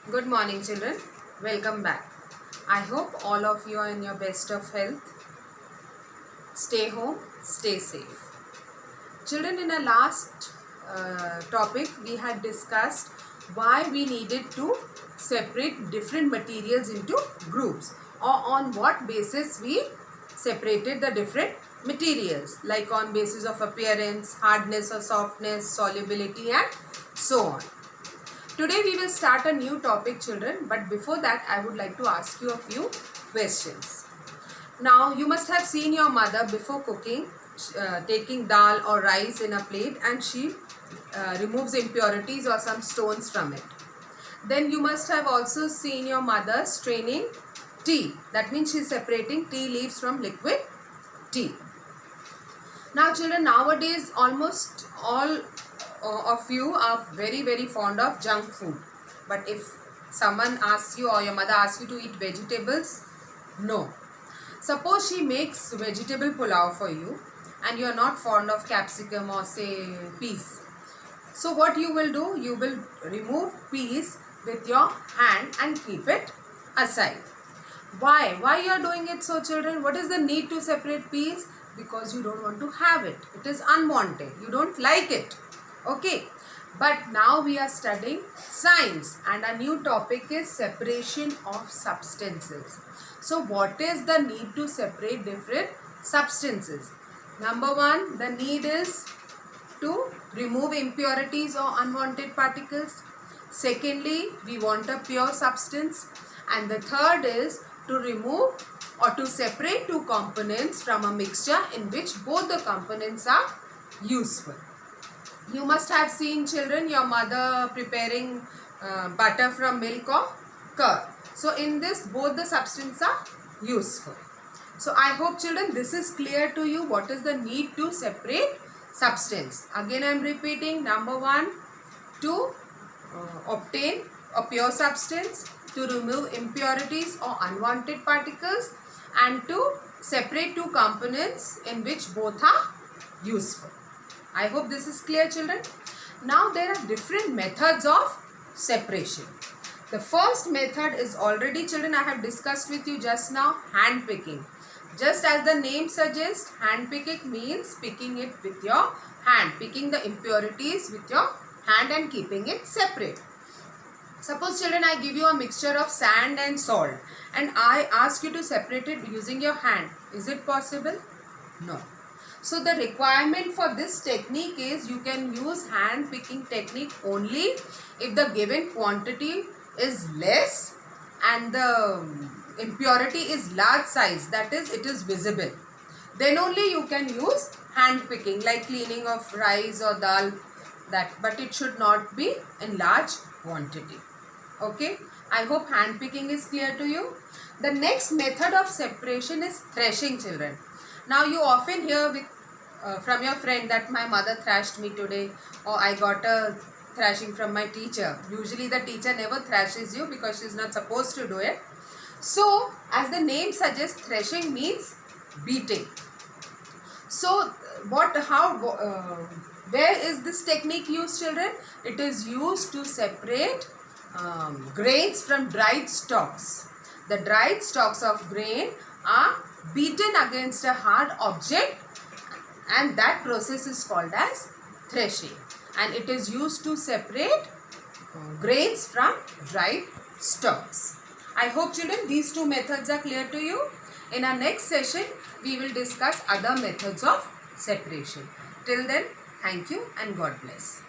Good morning, children. Welcome back. I hope all of you are in your best of health. Stay home, stay safe. Children, in our last topic, we had discussed why we needed to separate different materials into groups, or on what basis we separated the different materials, like on basis of appearance, hardness or softness, solubility, and so on. Today we will start a new topic, children, but before that I would like to ask you a few questions. Now you must have seen your mother before cooking, taking dal or rice in a plate, and she removes impurities or some stones from it. Then you must have also seen your mother straining tea. That means she is separating tea leaves from liquid tea. Now children, nowadays almost all of you are very fond of junk food. But if someone asks you or your mother asks you to eat vegetables, no. Suppose she makes vegetable pulao for you and you are not fond of capsicum or say peas. So what you will do, you will remove peas with your hand and keep it aside. Why? Why you are doing it so, children? What is the need to separate peas? Because you don't want to have it. It is unwanted. You don't like it. Okay. But now we are studying science and our new topic is separation of substances. So what is the need to separate different substances? Number one, the need is to remove impurities or unwanted particles. Secondly, we want a pure substance. And the third is to remove or to separate two components from a mixture in which both the components are useful. You must have seen, children, your mother preparing butter from milk or curd. So in this, both the substances are useful. So I hope, children, this is clear to you what is the need to separate substance. Again I am repeating. Number one, to obtain a pure substance, to remove impurities or unwanted particles, and to separate two components in which both are useful. I hope this is clear, children. Now there are different methods of separation. The first method is already, children, I have discussed with you just now, hand picking. Just as the name suggests, hand picking means picking it with your hand, picking the impurities with your hand and keeping it separate. Suppose, children, I give you a mixture of sand and salt and I ask you to separate it using your hand. Is it possible? No. So the requirement for this technique is you can use hand picking technique only if the given quantity is less and the impurity is large size, that is, it is visible. Then only you can use hand picking, like cleaning of rice or dal, that, but it should not be in large quantity. Okay, I hope hand picking is clear to you. The next method of separation is threshing, children. Now you often hear from your friend that my mother thrashed me today, or I got a thrashing from my teacher. Usually the teacher never thrashes you because she is not supposed to do it. So as the name suggests, threshing means beating. So where is this technique used, children? It is used to separate grains from dried stalks. The dried stalks of grain are beaten against a hard object and that process is called as threshing, and it is used to separate grains from dried stalks. I hope, children, these two methods are clear to you. In our next session, we will discuss other methods of separation. Till then, thank you and God bless.